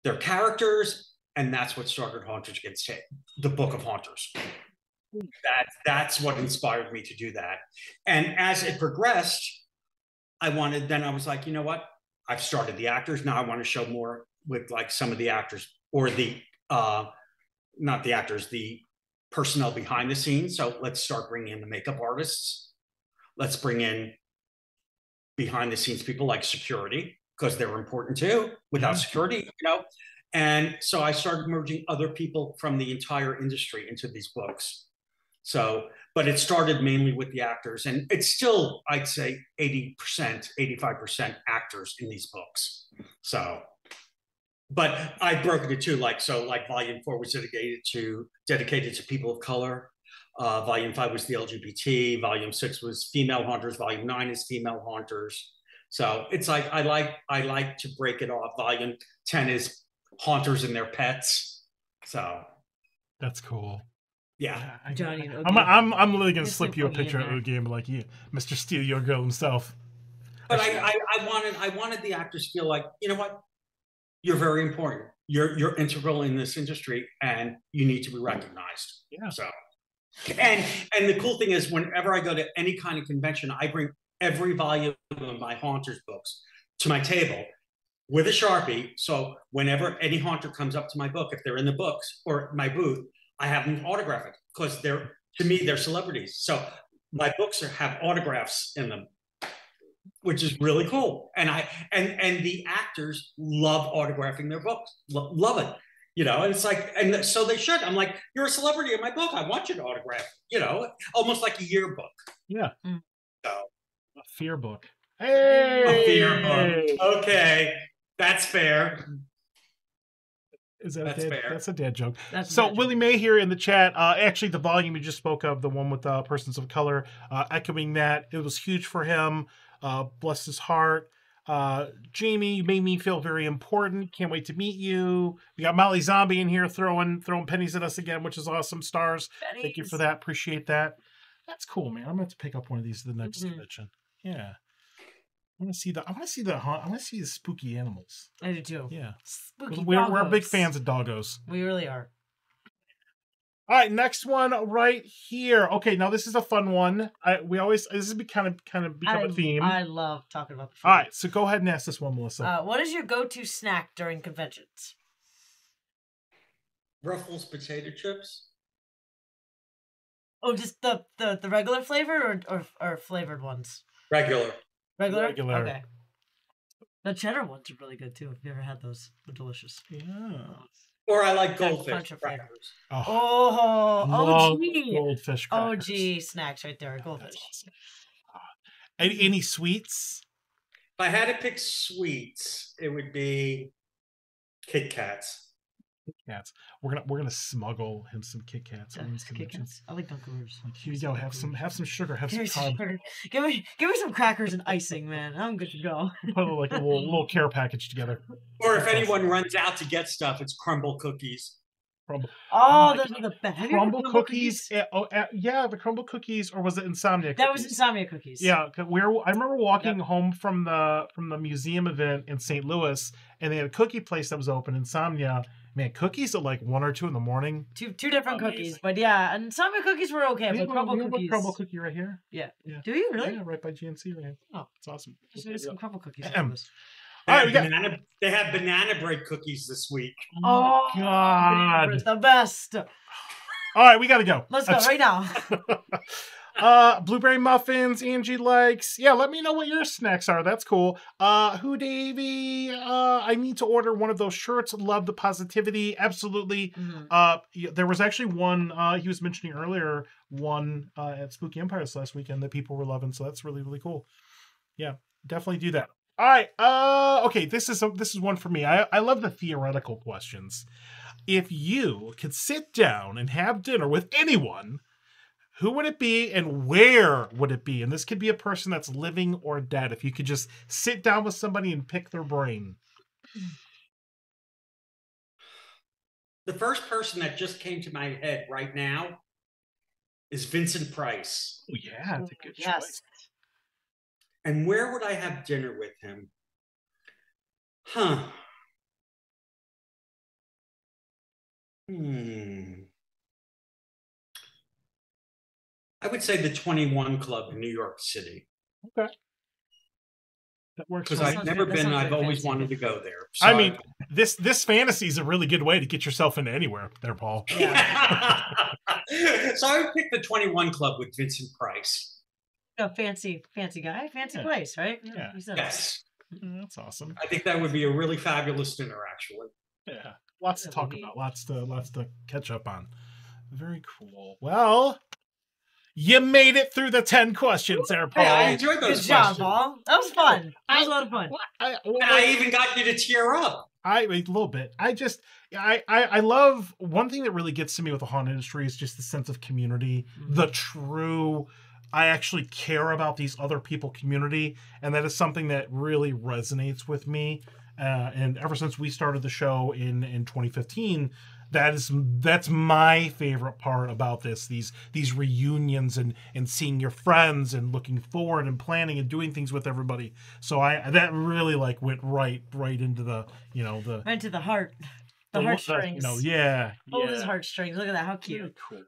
their characters. And that's what started Haunters Against Hate, the Book of Haunters. That's what inspired me to do that. And as it progressed, I was like, you know what? I've started the actors. Now I want to show more with like some of the actors or not the actors, the personnel behind the scenes. So let's start bringing in the makeup artists. Let's bring in behind the scenes people like security because they're important too. Without security, And so I started merging other people from the entire industry into these books. So, but it started mainly with the actors, and it's still, I'd say 80%, 85% actors in these books. So, but I broke it into like volume 4 was dedicated to people of color. Volume 5 was the LGBT. Volume 6 was female haunters. Volume 9 is female haunters. So it's like, I like to break it off. Volume 10 is haunters and their pets. So that's cool. Yeah, Johnny. I'm literally gonna slip you a picture of Oogie and be like, yeah, Mr. Steal Your Girl himself. But I wanted the actors to feel like, you know what, you're very important. You're integral in this industry, and you need to be recognized. Yeah. So, and the cool thing is, whenever I go to any kind of convention, I bring every volume of my Haunters books to my table with a Sharpie. So whenever any haunter comes up to my book, if they're in the books or my booth, I have them autograph it because to me, they're celebrities. So my books have autographs in them, which is really cool. And the actors love autographing their books, love it, and it's like, and so they should. I'm like, you're a celebrity in my book. I want you to autograph, almost like a yearbook. Yeah. So a fear book. Hey, a fear book. Okay. That's fair. That's a dad joke. So Willie May here in the chat. Actually, the volume you just spoke of, the one with persons of color, echoing that. It was huge for him. Bless his heart. Jamie, you made me feel very important. Can't wait to meet you. We got Molly Zombie in here throwing pennies at us again, which is awesome. Stars. Pennies. Thank you for that. Appreciate that. That's cool, man. I'm going to have to pick up one of these at the next convention. Yeah. want to see the. I want to see the. I want to see the spooky animals. I do too. Yeah, Spooky we're big doggos. fans of doggos. We really are. All right, next one right here. Okay, now this is a fun one. This has kind of become a theme. I love talking about the food. All right, so go ahead and ask this one, Melissa. What is your go-to snack during conventions? Ruffles potato chips. Oh, just the regular flavor or flavored ones? Regular. Regular? Regular. Okay. The cheddar ones are really good too. Have you ever had those? They're delicious. Yeah. Or I like That goldfish bunch of flavor. crackers. Oh, love OG. goldfish crackers. OG snacks right there. Goldfish. That's awesome. Any sweets? If I had to pick sweets, it would be Kit Kats. Kit Kats. We're gonna smuggle him some Kit Kats. Yeah, from these Kit conventions. Kats. I like Dunkaroos. Like, here you go. Have some sugar. Have Give some me some carb. sugar. Give me some crackers and icing, man. I'm good to go. Put like a little care package together. Or if That's anyone runs out to get stuff, it's crumble cookies. Crumble. Oh, my those are the best. Have you had Crumble cookies. Yeah, the crumble cookies, or was it Insomnia? That was cookies? Insomnia cookies. Yeah, I remember walking home from the museum event in St. Louis, and they had a cookie place that was open, Insomnia. Man, cookies at like 1 or 2 in the morning. Two different Amazing. cookies, but yeah, and Insomnia cookies were okay, but crumble we have a cookies. crumble cookie right here. Yeah. Yeah. Do you really? Yeah, right by GNC right here. Oh, It's awesome. just made some crumble cookies. Ahem. They All have right, we got. they have banana bread cookies this week. Oh God. it's the best. All right, we got to go. Let's go right now. Blueberry muffins, Angie likes. Yeah, let me know what your snacks are. That's cool. Who Davey? I need to order one of those shirts. Love the positivity. Absolutely. There was actually one he was mentioning earlier, one at Spooky Empires last weekend that people were loving. So that's really, really cool. Yeah, definitely do that. All right. Okay, this is one for me. I love the theoretical questions. If you could sit down and have dinner with anyone, who would it be and where would it be? And this could be a person that's living or dead. If you could just sit down with somebody and pick their brain. The first person that just came to my head right now is Vincent Price. Oh, yeah, that's a good Yes. choice. And where would I have dinner with him? Huh. I would say the 21 Club in New York City. Okay. That works. Because for me. I've never that been, sounds I've really always fancy. wanted to go there. I mean, this fantasy is a really good way to get yourself into anywhere there, Paul. so I would pick the 21 Club with Vincent Price. A fancy guy, fancy Yeah. place, right? Yeah. You said it. Yes. That's awesome. I think that would be a really fabulous dinner, actually. Yeah. Lots to That talk would be- about. Lots to catch up on. Very cool. Well, you made it through the 10 questions there, Paul. Hey, I enjoyed those Good job, questions. Paul. That was fun. That was a lot of fun. And I even got you to tear up. A little bit. I love one thing that really gets to me with the haunt industry is just the sense of community, the true. I actually care about these other people community, and that is something that really resonates with me. And ever since we started the show in 2015, that's my favorite part about these reunions and seeing your friends and looking forward and planning and doing things with everybody. So that really like went right into the Right to the heart. The heartstrings. Yeah. Oh, his heartstrings. Look at that. How cute. Very cool.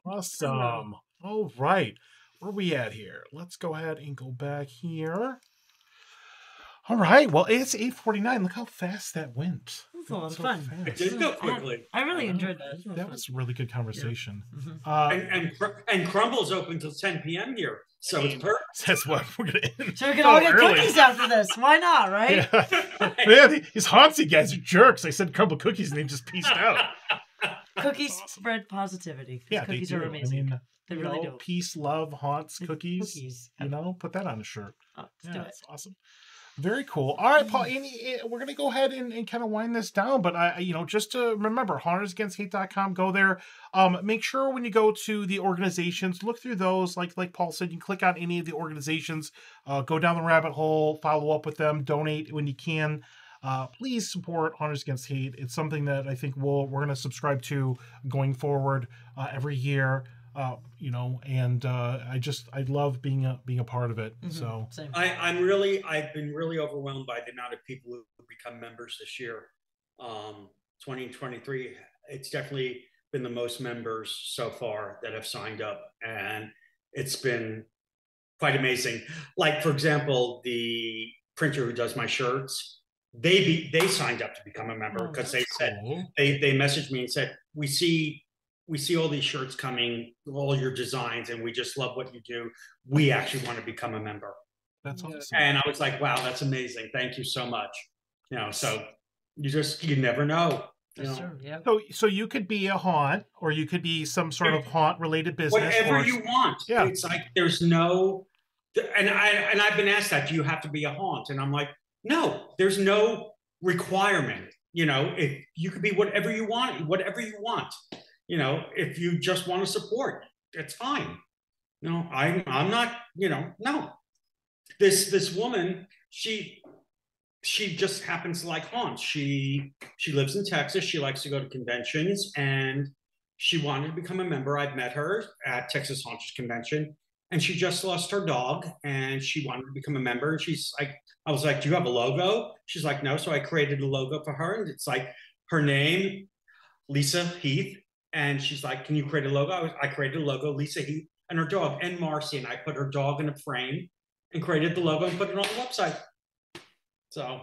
Awesome. All right. Where are we at here? Let's go ahead and go back here. All right. Well, it's 8:49. Look how fast that went. That was a lot of So fun. fast. It did go quickly. I really enjoyed that. That was a really good conversation. And Crumble's open till 10 p.m. here. So it's perfect. That's what we're gonna end. So we can so all get early. cookies after this. Why not, right? Yeah. Man, these Hauntsy guys are jerks. They said crumble cookies and they just pieced out. Cookies That's awesome. spread positivity. 'Cause Yeah, cookies they do. are amazing. I mean, They you really know, do. peace, love, haunts, It's cookies. Cookies. You know, put that on a shirt. Oh, let's Yeah, do it. that's awesome. Very cool. All right, Paul. We're going to go ahead and kind of wind this down. But just to remember, HauntersAgainstHate.com. Go there. Make sure when you go to the organizations, look through those. Like Paul said, you can click on any of the organizations. Go down the rabbit hole. Follow up with them. Donate when you can. Please support Haunters Against Hate. It's something that I think we're going to subscribe to going forward every year. and I love being a part of it. Mhm. So Same. I've been really overwhelmed by the amount of people who become members this year. 2023, it's definitely been the most members so far that have signed up, and it's been quite amazing. Like, for example, the printer who does my shirts, they signed up to become a member Oh, because that's they said cool. they messaged me and said, we see all these shirts coming, all your designs, and we just love what you do. We actually want to become a member. That's Yeah. awesome. And I was like, wow, that's amazing. Thank you so much. So you never know. That's true. Yeah. So you could be a haunt, or you could be some sort of haunt related business, Whatever or you want. Yeah. It's like there's no, and I've been asked that, do you have to be a haunt? And I'm like, no, there's no requirement. If you could be whatever you want, if you just want to support, it's fine. I'm not, no. This woman, she just happens to like haunts. She lives in Texas. She likes to go to conventions, and she wanted to become a member. I've met her at Texas Haunters Convention, and she just lost her dog, and she wanted to become a member. And she's like, I was like, do you have a logo? She's like, no. So I created a logo for her, and it's like her name, Lisa Heath. And she's like, can you create a logo? I created a logo, Lisa Heath, and her dog, and Marcy. And I put her dog in a frame and created the logo and put it on the website. So,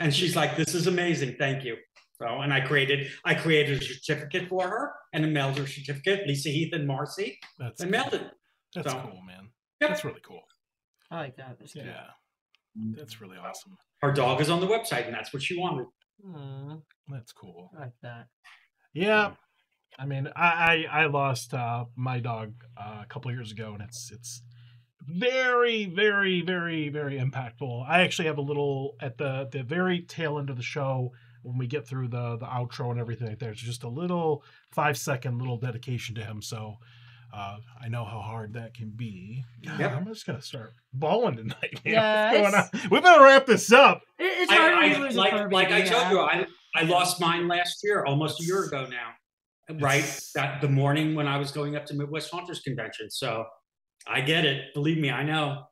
and she's like, this is amazing. Thank you. So, and I created a certificate for her, and mailed her certificate, Lisa Heath and Marcy, and mailed it. That's So, cool, man. Yep. That's really cool. I like that. That's cute. Yeah. That's really awesome. Her dog is on the website, and that's what she wanted. That's cool. I like that. Yeah. I mean, I lost my dog a couple of years ago, and it's very, very, very, very impactful. I actually have a little at the very tail end of the show when we get through the outro and everything like that. It's just a little 5-second little dedication to him. So I know how hard that can be. God, Yep. I'm just gonna start bawling tonight. Man. Yes. What's going on? We better wrap this up. It's hard when you lose a fur like I baby, told yeah. you, I lost mine last year, almost a year ago now. Right, that the morning when I was going up to Midwest Haunters Convention. So I get it. Believe me, I know.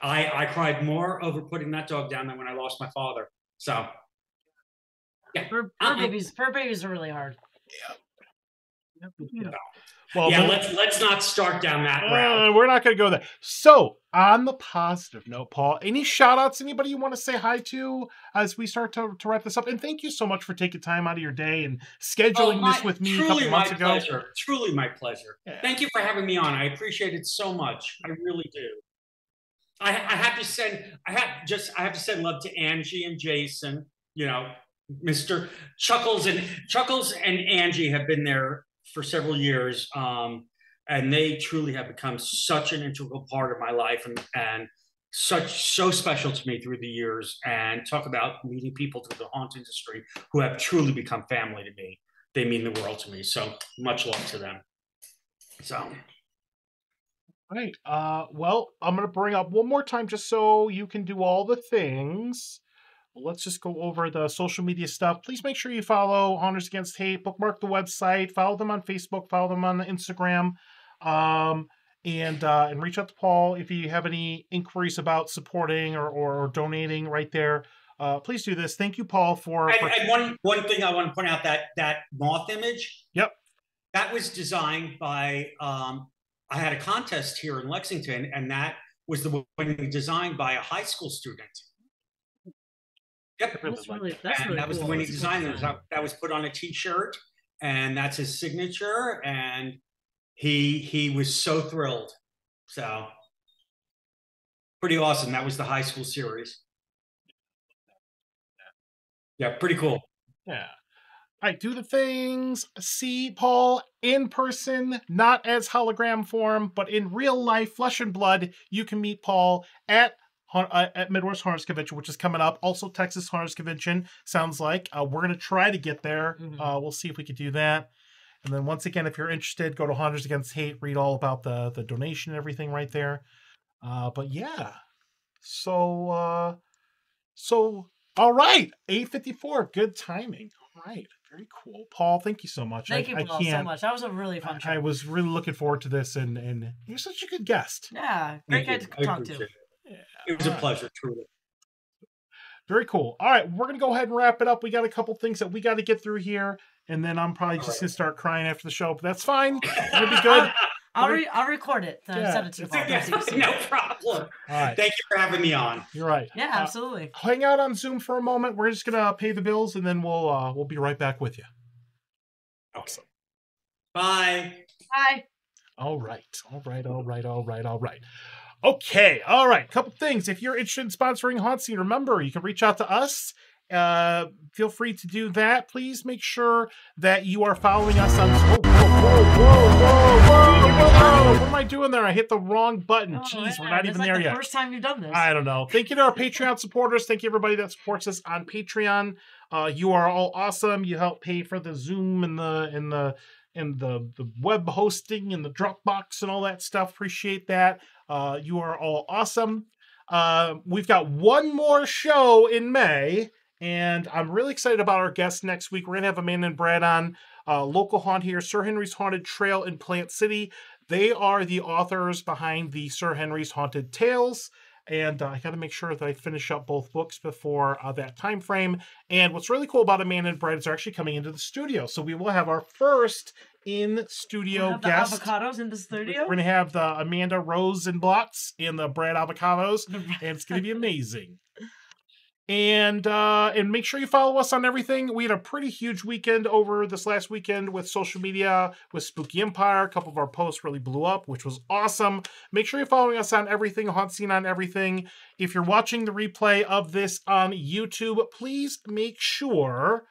I cried more over putting that dog down than when I lost my father. So yeah, Fur babies are really hard. Yeah. Well, yeah. Let's not start down that route. We're not going to go there. So, on the positive note, Paul, any shout outs, anybody you want to say hi to as we start to wrap this up? And thank you so much for taking time out of your day and scheduling this with me a couple months ago. Truly my pleasure. Yeah. Thank you for having me on. I appreciate it so much. I really do. I have to send love to Angie and Jason. Mr. Chuckles and Angie have been there for several years, and they truly have become such an integral part of my life, and so special to me through the years. And talk about meeting people through the haunt industry who have truly become family to me. They mean the world to me. So much love to them. So. Right. Well, I'm going to bring up one more time just so you can do all the things. Let's just go over the social media stuff. Please make sure you follow Haunters Against Hate, bookmark the website, follow them on Facebook, follow them on Instagram, and reach out to Paul if you have any inquiries about supporting or donating right there. Please do this. Thank you, Paul, for... And one thing I want to point out, that moth image. Yep. That was designed by... I had a contest here in Lexington, and that was the winning design by a high school student. Yep. That's really that was cool. the winning design. That was put on a T-shirt, and that's his signature. And he was so thrilled. So pretty awesome. That was the high school series. Yeah, pretty cool. Yeah. All right, do the things. See Paul in person, not as hologram form, but in real life, flesh and blood. You can meet Paul at Midwest Haunters Convention, which is coming up. Also, Texas Haunters Convention, sounds like. We're going to try to get there. Mm-hmm. We'll see if we can do that. And then once again, if you're interested, go to Haunters Against Hate, read all about the donation and everything right there. But yeah. So, all right. 8:54. Good timing. All right. Very cool. Paul, thank you so much. Thank you, Paul, so much. That was a really fun show. I was really looking forward to this, and you're such a good guest. Yeah, great guy to talk to. It was a pleasure, truly. Very cool. All right, we're going to go ahead and wrap it up. We got a couple things that we got to get through here, and then I'm probably just going to start crying after the show, but that's fine. It'll be good. I'll record it. Send it to you, Paul. No problem. All right. Thank you for having me on. You're right. Yeah, absolutely. Hang out on Zoom for a moment. We're just going to pay the bills, and then we'll be right back with you. Awesome. Bye. Bye. All right. Okay, all right. Couple things. If you're interested in sponsoring Haunt Scene, remember you can reach out to us. Feel free to do that. Please make sure that you are following us on. Whoa! What am I doing there? I hit the wrong button. Jeez, we're not even there yet. First time you've done this. I don't know. Thank you to our Patreon supporters. Thank you everybody that supports us on Patreon. You are all awesome. You help pay for the Zoom and the web hosting and the Dropbox and all that stuff. Appreciate that. You are all awesome. We've got one more show in May, and I'm really excited about our guest next week. We're going to have Amanda and Brad on, local haunt here, Sir Henry's Haunted Trail in Plant City. They are the authors behind the Sir Henry's Haunted Tales, and I got to make sure that I finish up both books before that time frame. And what's really cool about Amanda and Brad is they're actually coming into the studio, so we will have our first in-studio guest. The avocados in the studio? We're going to have the Amanda Rosenblatts and the Brad Avocados, and it's going to be amazing. And make sure you follow us on everything. We had a pretty huge weekend over this last weekend with social media, with Spooky Empire. A couple of our posts really blew up, which was awesome. Make sure you're following us on everything, Haunt Scene on everything. If you're watching the replay of this on YouTube, please make sure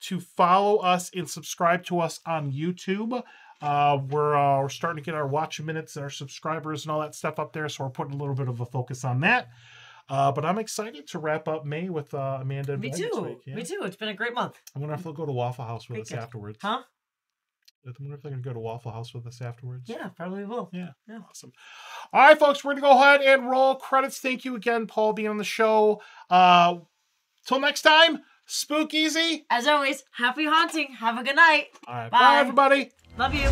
to follow us and subscribe to us on YouTube. We're starting to get our watch minutes and our subscribers and all that stuff up there, so we're putting a little bit of a focus on that. But I'm excited to wrap up May with Amanda and Me Brad too. this week. Yeah. Me too. It's been a great month. I wonder if they'll go to Waffle House with us afterwards. Huh? I wonder if they're going to go to Waffle House with us afterwards. Yeah, probably will. Yeah. Awesome. All right, folks, we're going to go ahead and roll credits. Thank you again, Paul, being on the show. Till next time, spook easy. As always, happy haunting. Have a good night. All right. Bye everybody. Love you.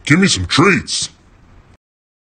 Give me some treats.